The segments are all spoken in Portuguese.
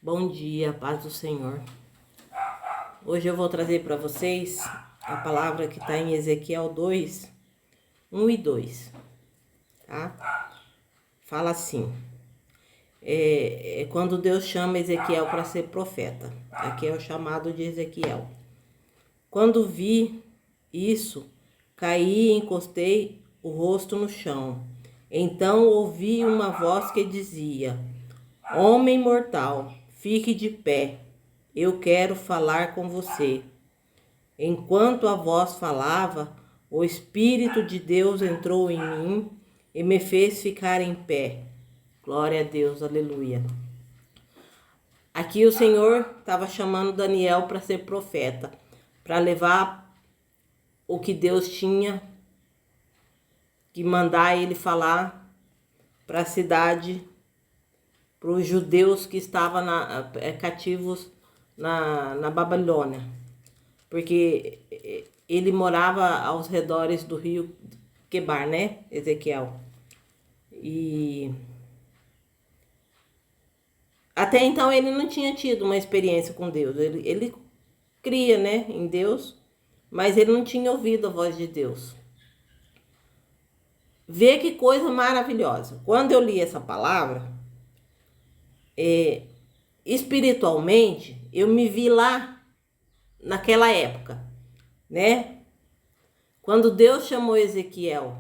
Bom dia, paz do Senhor. Hoje eu vou trazer para vocês a palavra que está em Ezequiel 2, 1 e 2, tá? Fala assim, quando Deus chama Ezequiel para ser profeta. Aqui é o chamado de Ezequiel. Quando vi isso, caí e encostei o rosto no chão. Então ouvi uma voz que dizia: Homem mortal, fique de pé, eu quero falar com você. Enquanto a voz falava, o Espírito de Deus entrou em mim e me fez ficar em pé. Glória a Deus, aleluia. Aqui o Senhor estava chamando Daniel para ser profeta, para levar o que Deus tinha que mandar ele falar para a cidade, para os judeus que estavam cativos na Babilônia, porque ele morava aos redores do rio Quebar, né, Ezequiel? E até então ele não tinha tido uma experiência com Deus. Ele cria, né, em Deus, mas ele não tinha ouvido a voz de Deus. Vê que coisa maravilhosa. Quando eu li essa palavra, espiritualmente, eu me vi lá naquela época, né? Quando Deus chamou Ezequiel.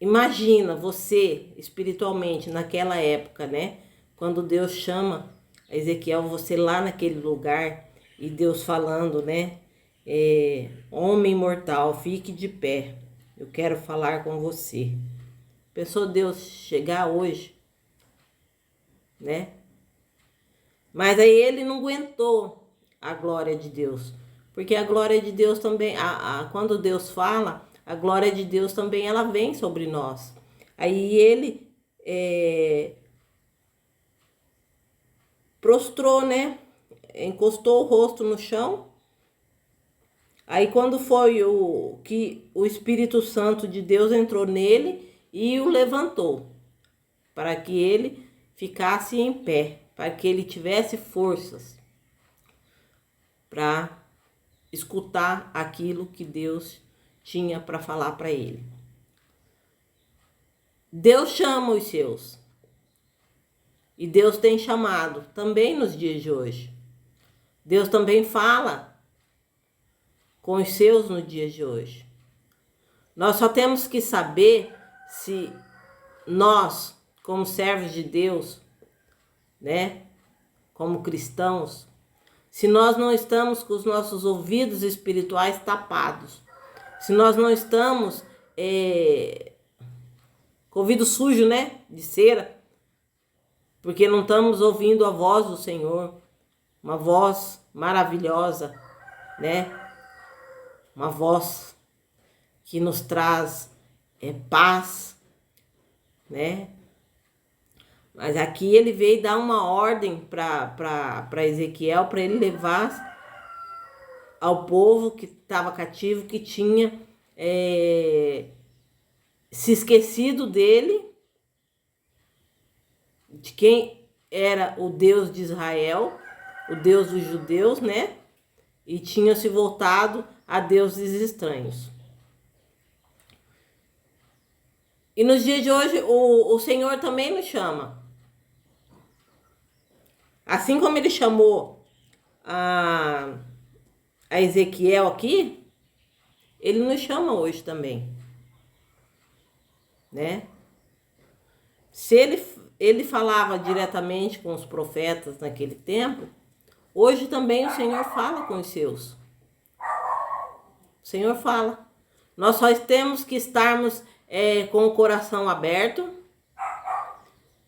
Imagina você espiritualmente naquela época, né? Quando Deus chama Ezequiel, você lá naquele lugar e Deus falando, né? Homem mortal, fique de pé. Eu quero falar com você. Pensou Deus chegar hoje, né? Mas aí ele não aguentou a glória de Deus. Porque a glória de Deus também, quando Deus fala, a glória de Deus também ela vem sobre nós. Aí ele prostrou, né? Encostou o rosto no chão. Aí quando foi que o Espírito Santo de Deus entrou nele e o levantou, para que ele ficasse em pé, para que ele tivesse forças para escutar aquilo que Deus tinha para falar para ele. Deus chama os seus. E Deus tem chamado também nos dias de hoje. Deus também fala com os seus nos dias de hoje. Nós só temos que saber se nós, como servos de Deus, né, como cristãos, se nós não estamos com os nossos ouvidos espirituais tapados, se nós não estamos com o ouvido sujo, né, de cera, porque não estamos ouvindo a voz do Senhor, uma voz maravilhosa, né, uma voz que nos traz paz, né? Mas aqui ele veio dar uma ordem para Ezequiel, para ele levar ao povo que estava cativo, que tinha se esquecido dele, de quem era o Deus de Israel, o Deus dos judeus, né? E tinha se voltado a deuses estranhos. E nos dias de hoje, o Senhor também nos chama. Assim como ele chamou a Ezequiel aqui, ele nos chama hoje também, né? Se ele falava diretamente com os profetas naquele tempo, hoje também o Senhor fala com os seus. O Senhor fala. Nós só temos que estarmos com o coração aberto,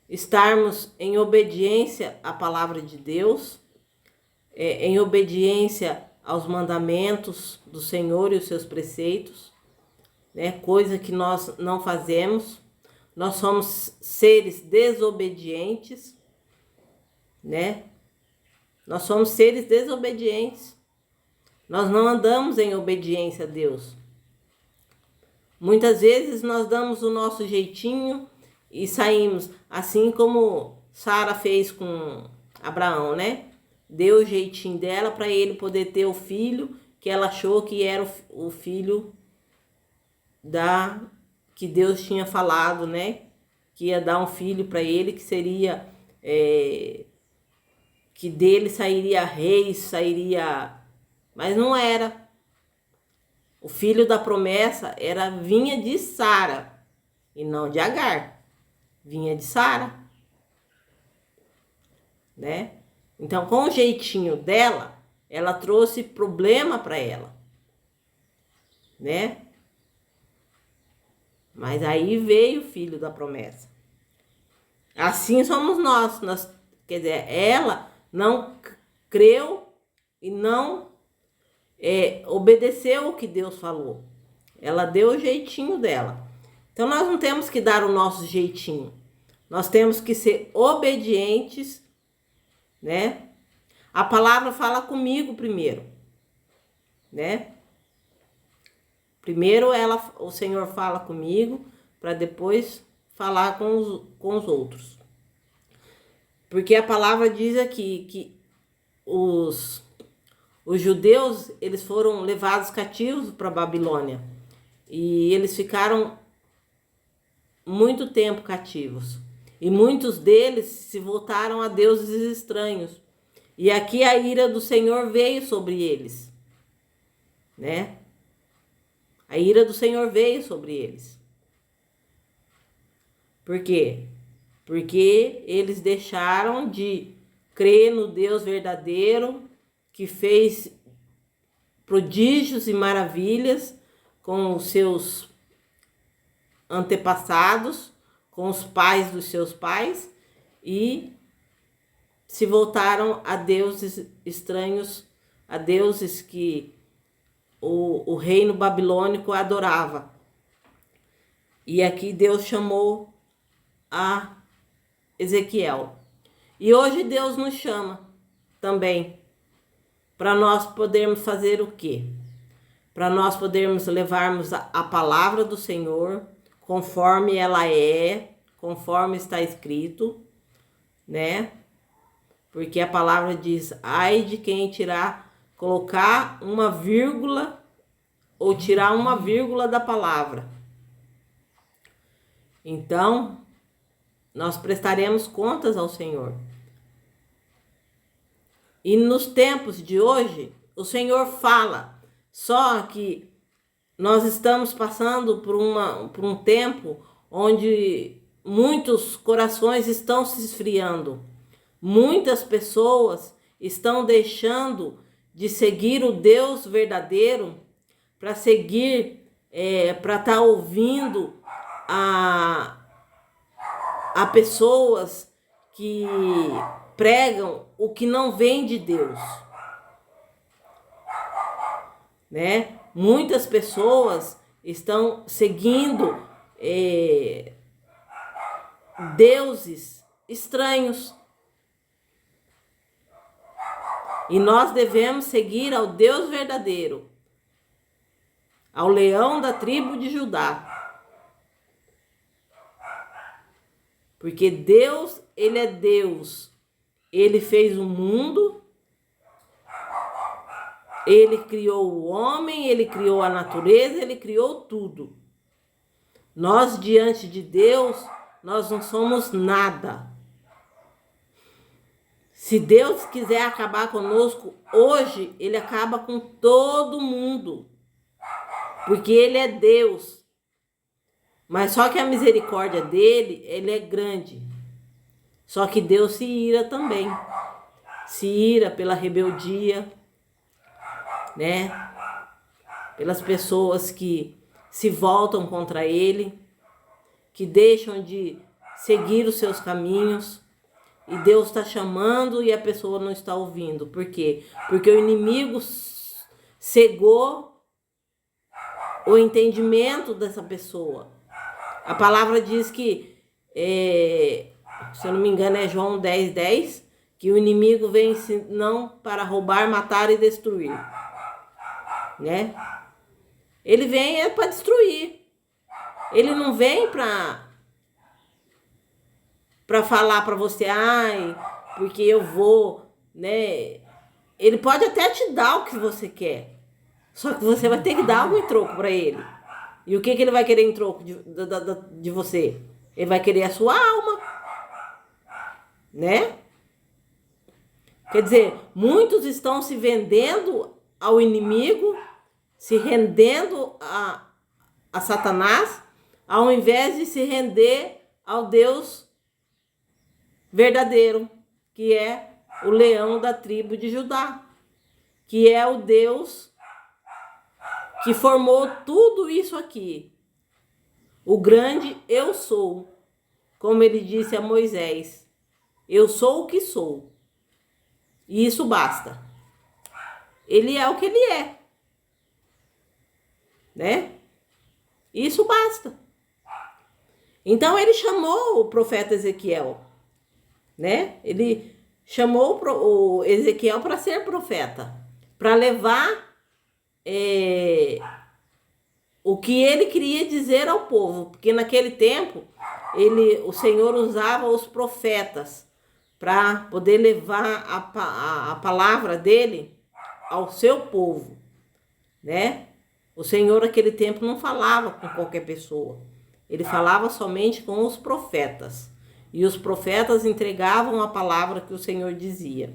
estarmos em obediência à palavra de Deus, em obediência aos mandamentos do Senhor e os seus preceitos, né? Coisa que nós não fazemos. Nós somos seres desobedientes, né? Nós somos seres desobedientes. Nós não andamos em obediência a Deus. Muitas vezes nós damos o nosso jeitinho e saímos, assim como Sara fez com Abraão, né? Deu o jeitinho dela para ele poder ter o filho que ela achou que era o filho que Deus tinha falado, né? Que ia dar um filho para ele, que seria que dele sairia rei, sairia, mas não era. O filho da promessa vinha de Sara e não de Agar, vinha de Sara, né? Então, com o jeitinho dela, ela trouxe problema para ela, né? Mas aí veio o filho da promessa. Assim somos nós, quer dizer, ela não creu e não obedeceu o que Deus falou. Ela deu o jeitinho dela. Então, nós não temos que dar o nosso jeitinho. Nós temos que ser obedientes, né? A palavra fala comigo primeiro, né? Primeiro o Senhor fala comigo para depois falar com os outros. Porque a palavra diz aqui que os judeus, eles foram levados cativos para a Babilônia. E eles ficaram muito tempo cativos. E muitos deles se voltaram a deuses estranhos. E aqui a ira do Senhor veio sobre eles, né? A ira do Senhor veio sobre eles. Por quê? Porque eles deixaram de crer no Deus verdadeiro, que fez prodígios e maravilhas com os seus antepassados, com os pais dos seus pais, e se voltaram a deuses estranhos, a deuses que o reino babilônico adorava. E aqui Deus chamou a Ezequiel. E hoje Deus nos chama também para nós podermos fazer o quê? Para nós podermos levarmos a palavra do Senhor conforme ela é, conforme está escrito, né? Porque a palavra diz: ai de quem colocar uma vírgula ou tirar uma vírgula da palavra. Então, nós prestaremos contas ao Senhor. E nos tempos de hoje, o Senhor fala, só que nós estamos passando por um tempo onde muitos corações estão se esfriando. Muitas pessoas estão deixando de seguir o Deus verdadeiro para seguir, para estar ouvindo a pessoas que pregam o que não vem de Deus, né? Muitas pessoas estão seguindo deuses estranhos. E nós devemos seguir ao Deus verdadeiro, ao leão da tribo de Judá. Porque Deus, ele é Deus. Ele fez o mundo, ele criou o homem, ele criou a natureza, ele criou tudo. Nós, diante de Deus, nós não somos nada. Se Deus quiser acabar conosco hoje, ele acaba com todo mundo. Porque ele é Deus. Mas só que a misericórdia dele, ele é grande. Só que Deus se ira também. Se ira pela rebeldia, né? Pelas pessoas que se voltam contra ele, que deixam de seguir os seus caminhos. E Deus está chamando e a pessoa não está ouvindo. Por quê? Porque o inimigo cegou o entendimento dessa pessoa. A palavra diz que, se eu não me engano, é João 10:10, que o inimigo vem não para roubar, matar e destruir, né? Ele vem para destruir. Ele não vem para para falar para você, ai, porque eu vou, né? Ele pode até te dar o que você quer, só que você vai ter que dar algo em troco para ele. E o que ele vai querer em troco de você? Ele vai querer a sua alma, né? Quer dizer, muitos estão se vendendo ao inimigo, se rendendo a Satanás, ao invés de se render ao Deus verdadeiro, que é o leão da tribo de Judá, que é o Deus que formou tudo isso aqui. O grande eu sou, como ele disse a Moisés, eu sou o que sou. E isso basta. Ele é o que ele é, né? Isso basta. Então ele chamou o profeta Ezequiel, né? Ele chamou o Ezequiel para ser profeta, para levar o que ele queria dizer ao povo, porque naquele tempo o Senhor usava os profetas para poder levar a palavra dele ao seu povo, né? O Senhor naquele tempo não falava com qualquer pessoa. Ele falava somente com os profetas. E os profetas entregavam a palavra que o Senhor dizia,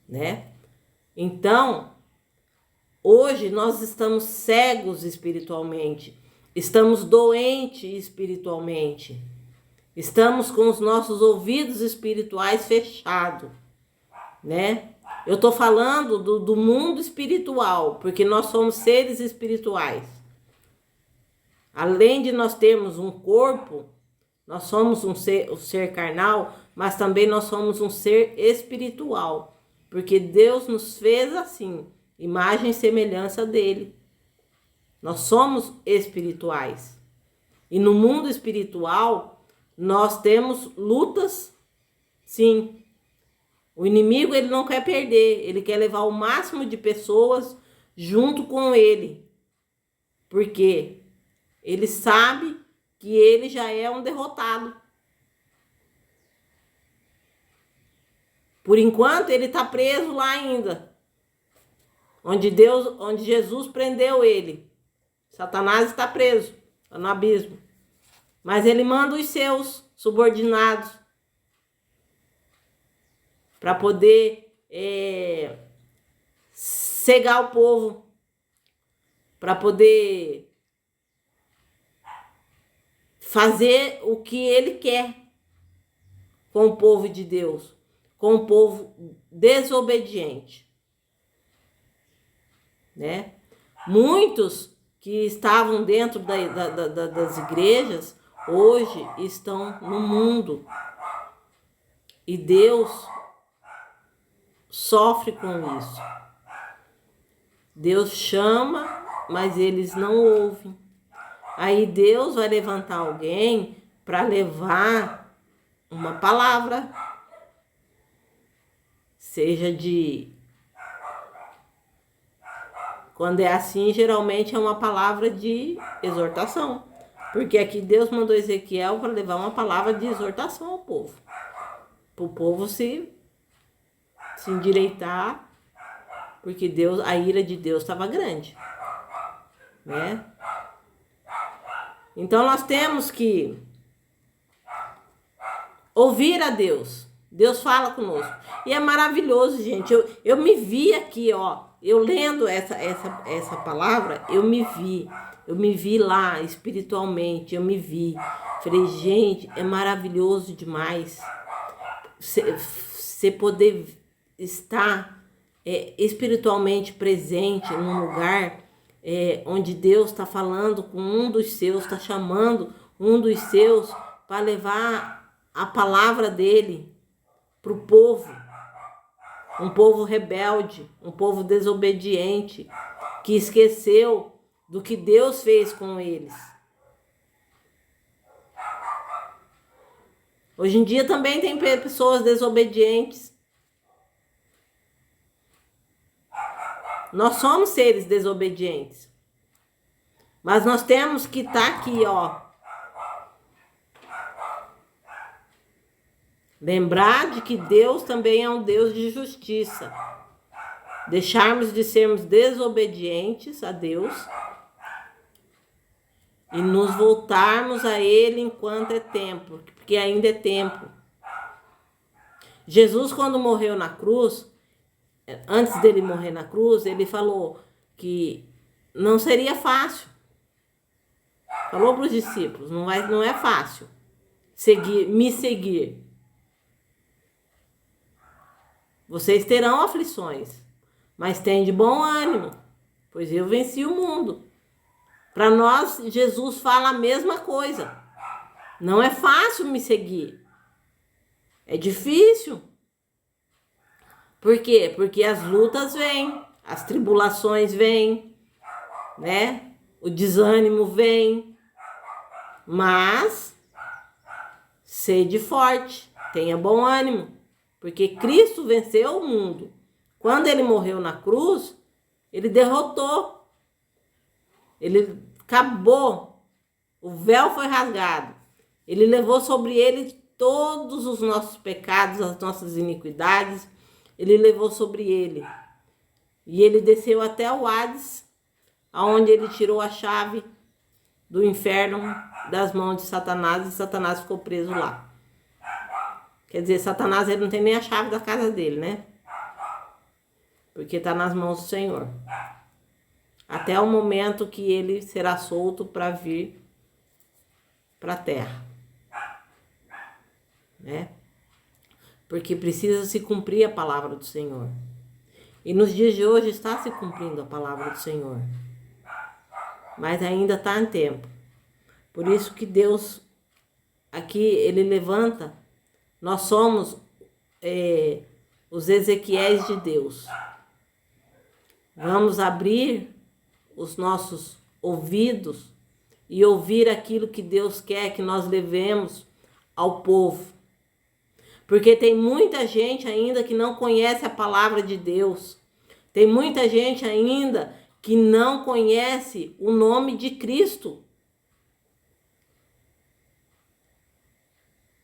né? Então, hoje nós estamos cegos espiritualmente, estamos doentes espiritualmente, estamos com os nossos ouvidos espirituais fechados, né? Eu estou falando do mundo espiritual, porque nós somos seres espirituais. Além de nós termos um corpo, nós somos um ser carnal, mas também nós somos um ser espiritual, porque Deus nos fez assim, imagem e semelhança dele. Nós somos espirituais. E no mundo espiritual, nós temos lutas, sim. O inimigo, ele não quer perder, ele quer levar o máximo de pessoas junto com ele. Porque ele sabe que ele já é um derrotado. Por enquanto, ele está preso lá ainda. Onde Jesus prendeu ele. Satanás está preso, está no abismo. Mas ele manda os seus subordinados para poder cegar o povo, para poder fazer o que ele quer com o povo de Deus, com o povo desobediente, né? Muitos que estavam dentro das igrejas hoje estão no mundo, e Deus sofre com isso. Deus chama, mas eles não ouvem. Aí Deus vai levantar alguém para levar uma palavra, seja de... Quando é assim, geralmente é uma palavra de exortação. Porque aqui Deus mandou Ezequiel para levar uma palavra de exortação ao povo. Para o povo se endireitar, porque a ira de Deus estava grande, né? Então nós temos que ouvir a Deus. Deus fala conosco. E é maravilhoso, gente. Eu me vi aqui, ó. Eu lendo essa palavra, eu me vi lá espiritualmente, eu me vi. Falei, gente, é maravilhoso demais você poder estar espiritualmente presente num lugar onde Deus está falando com um dos seus, está chamando um dos seus para levar a palavra dele para o povo. Um povo rebelde, um povo desobediente, que esqueceu do que Deus fez com eles. Hoje em dia também tem pessoas desobedientes. Nós somos seres desobedientes. Mas nós temos que estar aqui, ó, Lembrar de que Deus também é um Deus de justiça. Deixarmos de sermos desobedientes a Deus e nos voltarmos a Ele enquanto é tempo, porque ainda é tempo. Jesus, quando morreu na cruz, antes dele morrer na cruz, ele falou que não seria fácil. Falou para os discípulos, não é fácil me seguir. Vocês terão aflições, mas tem de bom ânimo, pois eu venci o mundo. Para nós, Jesus fala a mesma coisa. Não é fácil me seguir. É difícil. Por quê? Porque as lutas vêm, as tribulações vêm, né? O desânimo vem. Mas sede forte, tenha bom ânimo, porque Cristo venceu o mundo. Quando ele morreu na cruz, ele derrotou. Ele acabou. O véu foi rasgado. Ele levou sobre ele todos os nossos pecados, as nossas iniquidades. Ele levou sobre ele. E ele desceu até o Hades, aonde ele tirou a chave do inferno das mãos de Satanás, e Satanás ficou preso lá. Quer dizer, Satanás ele não tem nem a chave da casa dele, né? Porque está nas mãos do Senhor. Até o momento que ele será solto para vir para a terra. Né? Porque precisa se cumprir a palavra do Senhor. E nos dias de hoje está se cumprindo a palavra do Senhor. Mas ainda está em tempo. Por isso que Deus, aqui, ele levanta, nós somos os Ezequiéis de Deus. Vamos abrir os nossos ouvidos e ouvir aquilo que Deus quer que nós levemos ao povo. Porque tem muita gente ainda que não conhece a palavra de Deus. Tem muita gente ainda que não conhece o nome de Cristo.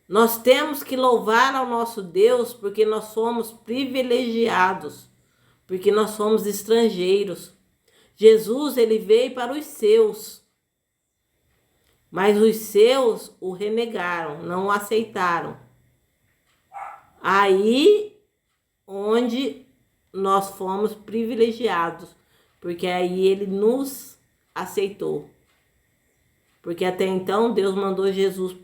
Nós temos que louvar ao nosso Deus porque nós somos privilegiados, porque nós somos estrangeiros. Jesus, ele veio para os seus, mas os seus o renegaram, não o aceitaram. Aí onde nós fomos privilegiados, porque aí ele nos aceitou. Porque até então Deus mandou Jesus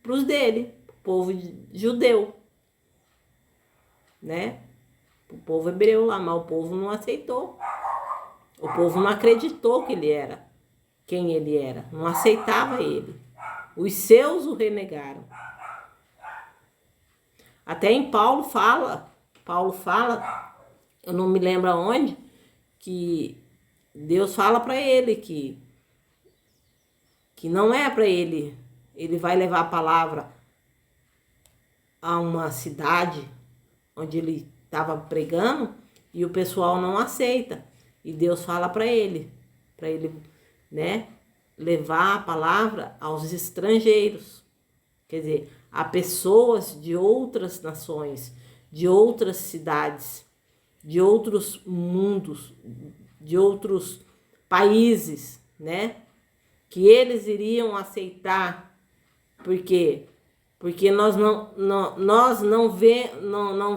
para os dele, o povo judeu, né? O povo hebreu lá, mas o povo não aceitou. O povo não acreditou que ele era quem ele era, não aceitava ele. Os seus o renegaram. Até em Paulo fala, eu não me lembro aonde, que Deus fala para ele que não é para ele vai levar a palavra a uma cidade onde ele estava pregando e o pessoal não aceita. E Deus fala para ele, né, levar a palavra aos estrangeiros. Quer dizer, a pessoas de outras nações, de outras cidades, de outros mundos, de outros países, né? Que eles iriam aceitar. Por quê? Porque nós não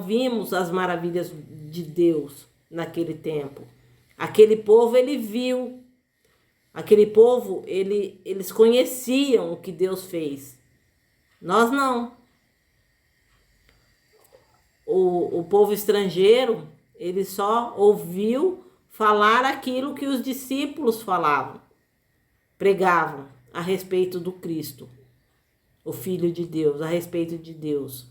vimos as maravilhas de Deus naquele tempo. Aquele povo, ele viu. Aquele povo, eles conheciam o que Deus fez. Nós não. O povo estrangeiro, ele só ouviu falar aquilo que os discípulos falavam, pregavam a respeito do Cristo, o Filho de Deus, a respeito de Deus,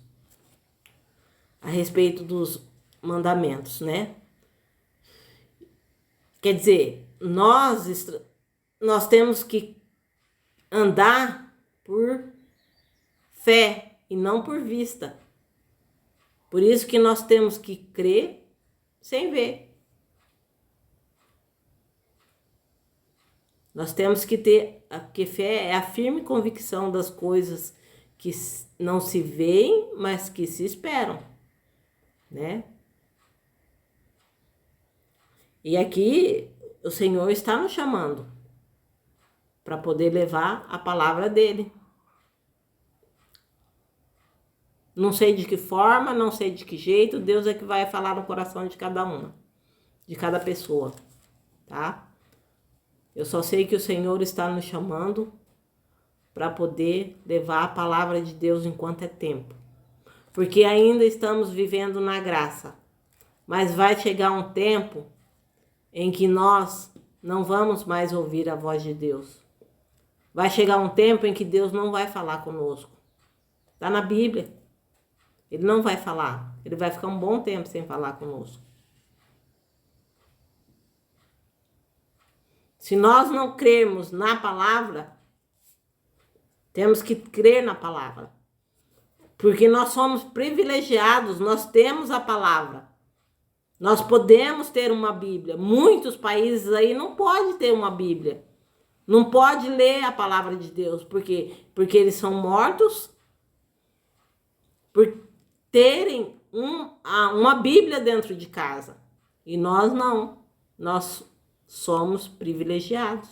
a respeito dos mandamentos, né? Quer dizer, nós temos que andar por fé e não por vista. Por isso que nós temos que crer sem ver. Nós temos que ter, porque fé é a firme convicção das coisas que não se veem, mas que se esperam, né? E aqui o Senhor está nos chamando para poder levar a palavra dele. Não sei de que forma, não sei de que jeito, Deus é que vai falar no coração de cada uma, de cada pessoa, tá? Eu só sei que o Senhor está nos chamando para poder levar a palavra de Deus enquanto é tempo. Porque ainda estamos vivendo na graça, mas vai chegar um tempo em que nós não vamos mais ouvir a voz de Deus. Vai chegar um tempo em que Deus não vai falar conosco. Está na Bíblia. Ele não vai falar. Ele vai ficar um bom tempo sem falar conosco. Se nós não crermos na palavra, temos que crer na palavra. Porque nós somos privilegiados, nós temos a palavra. Nós podemos ter uma Bíblia. Muitos países aí não podem ter uma Bíblia. Não pode ler a palavra de Deus. Por quê? Porque eles são mortos por terem uma Bíblia dentro de casa. E nós não. Nós somos privilegiados.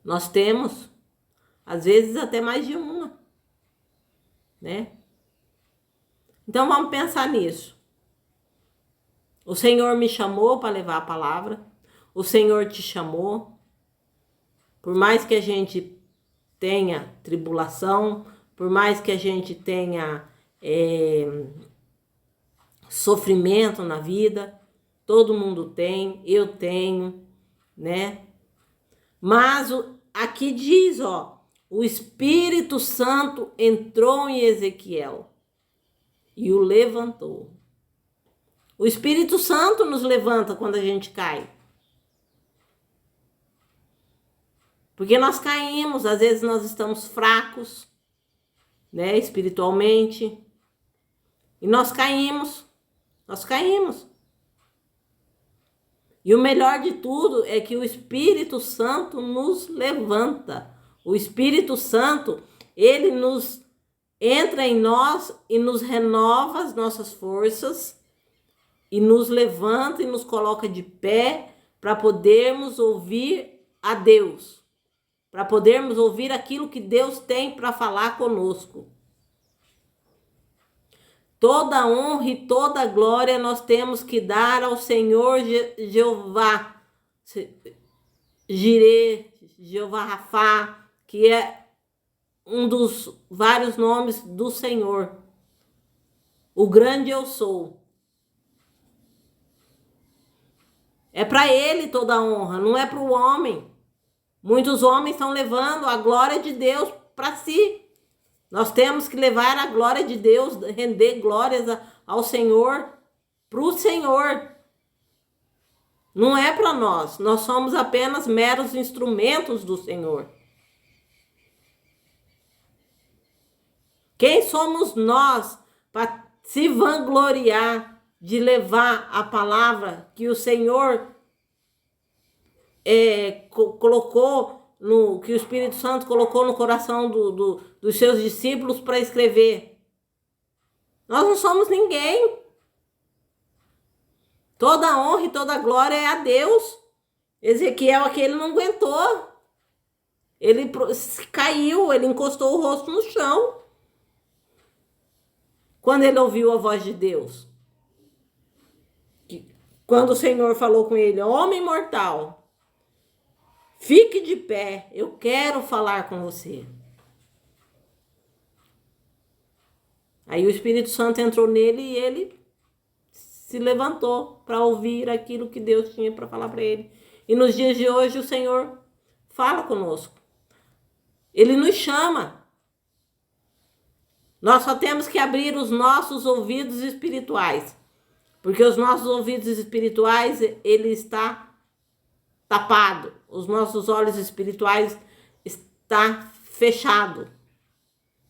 Nós temos, às vezes, até mais de uma, né? Então, vamos pensar nisso. O Senhor me chamou para levar a palavra. O Senhor te chamou. Por mais que a gente tenha tribulação, por mais que a gente tenha sofrimento na vida, todo mundo tem, eu tenho, né? Mas aqui diz, ó, o Espírito Santo entrou em Ezequiel e o levantou. O Espírito Santo nos levanta quando a gente cai. Porque nós caímos, às vezes nós estamos fracos, né, espiritualmente. E nós caímos. E o melhor de tudo é que o Espírito Santo nos levanta. O Espírito Santo, ele nos entra em nós e nos renova as nossas forças e nos levanta e nos coloca de pé para podermos ouvir a Deus, para podermos ouvir aquilo que Deus tem para falar conosco. Toda honra e toda glória nós temos que dar ao Senhor Jeová, Jireh, Jeová Rafá, que é um dos vários nomes do Senhor. O grande eu sou. É para ele toda a honra, não é para o homem. Muitos homens estão levando a glória de Deus para si. Nós temos que levar a glória de Deus, render glórias ao Senhor, para o Senhor. Não é para nós. Nós somos apenas meros instrumentos do Senhor. Quem somos nós para se vangloriar de levar a palavra que o Senhor colocou, que o Espírito Santo colocou no coração dos seus discípulos para escrever? Nós não somos ninguém. Toda a honra e toda a glória é a Deus. Ezequiel aqui, ele não aguentou. Ele caiu, ele encostou o rosto no chão quando ele ouviu a voz de Deus. Quando o Senhor falou com ele: homem mortal, fique de pé, eu quero falar com você. Aí o Espírito Santo entrou nele e ele se levantou para ouvir aquilo que Deus tinha para falar para ele. E nos dias de hoje o Senhor fala conosco. Ele nos chama. Nós só temos que abrir os nossos ouvidos espirituais. Porque os nossos ouvidos espirituais, ele está tapado. Os nossos olhos espirituais está fechado.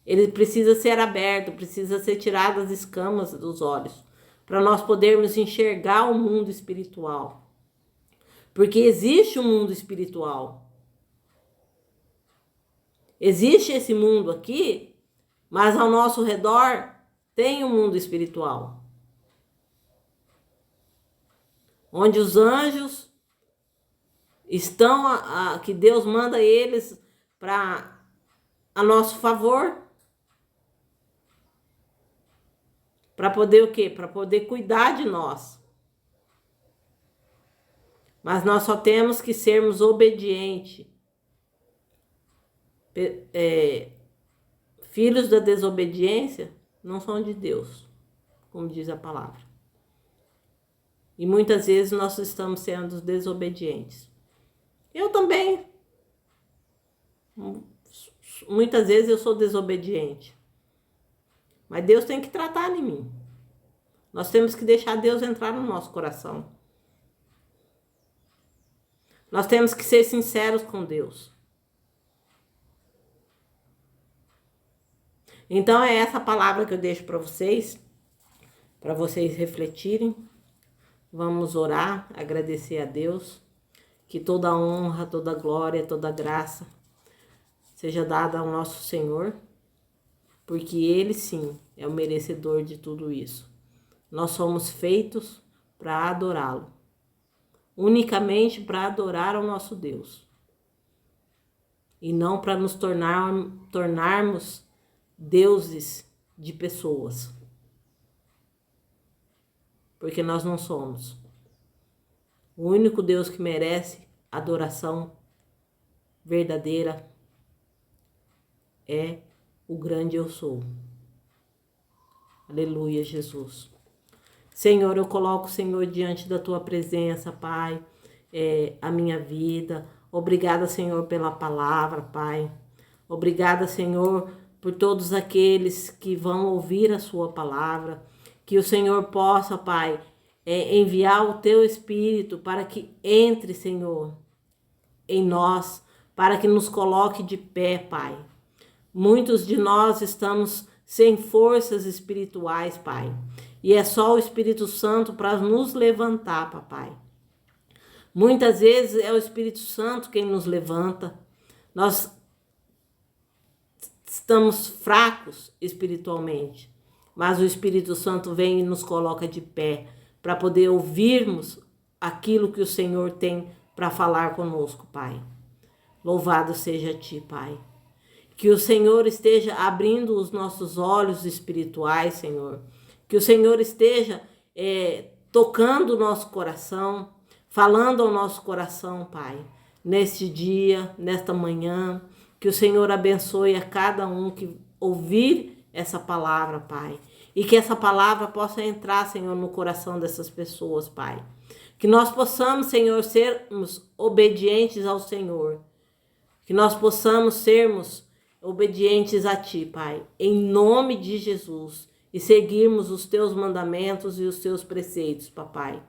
Ele precisa ser aberto, precisa ser tirado as escamas dos olhos, para nós podermos enxergar o mundo espiritual. Porque existe um mundo espiritual. Existe esse mundo aqui, Mas ao nosso redor tem um mundo espiritual, onde os anjos estão, que Deus manda eles a nosso favor, para poder o quê? Para poder cuidar de nós. Mas nós só temos que sermos obedientes. Filhos da desobediência não são de Deus, como diz a palavra. E muitas vezes nós estamos sendo desobedientes. Eu também. Muitas vezes eu sou desobediente. Mas Deus tem que tratar em mim. Nós temos que deixar Deus entrar no nosso coração. Nós temos que ser sinceros com Deus. Então é essa palavra que eu deixo para vocês refletirem. Vamos orar, agradecer a Deus, que toda honra, toda glória, toda graça seja dada ao nosso Senhor, porque Ele sim é o merecedor de tudo isso. Nós somos feitos para adorá-lo, unicamente para adorar ao nosso Deus, e não para nos tornarmos deuses de pessoas, porque nós não somos. O único Deus que merece adoração verdadeira é o grande eu sou. Aleluia, Jesus. Senhor, eu coloco, Senhor, diante da tua presença, Pai, a minha vida. Obrigada, Senhor, pela palavra, Pai. Obrigada, Senhor, por todos aqueles que vão ouvir a sua palavra. Que o Senhor possa, Pai, enviar o teu Espírito para que entre, Senhor, em nós, para que nos coloque de pé, Pai. Muitos de nós estamos sem forças espirituais, Pai. E é só o Espírito Santo para nos levantar, Papai. Muitas vezes é o Espírito Santo quem nos levanta. Nós estamos fracos espiritualmente, mas o Espírito Santo vem e nos coloca de pé para poder ouvirmos aquilo que o Senhor tem para falar conosco, Pai. Louvado seja a Ti, Pai. Que o Senhor esteja abrindo os nossos olhos espirituais, Senhor. Que o Senhor esteja tocando o nosso coração, falando ao nosso coração, Pai. Neste dia, nesta manhã, que o Senhor abençoe a cada um que ouvir essa palavra, Pai. E que essa palavra possa entrar, Senhor, no coração dessas pessoas, Pai. Que nós possamos, Senhor, sermos obedientes ao Senhor. Que nós possamos sermos obedientes a Ti, Pai, em nome de Jesus, e seguirmos os Teus mandamentos e os Teus preceitos, Papai,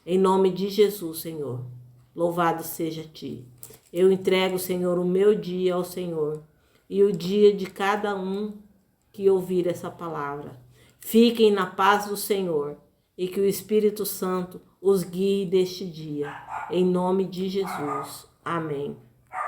em nome de Jesus, Senhor. Louvado seja Ti. Eu entrego, Senhor, o meu dia ao Senhor e o dia de cada um que ouvir essa palavra. Fiquem na paz do Senhor e que o Espírito Santo os guie deste dia, em nome de Jesus. Amém.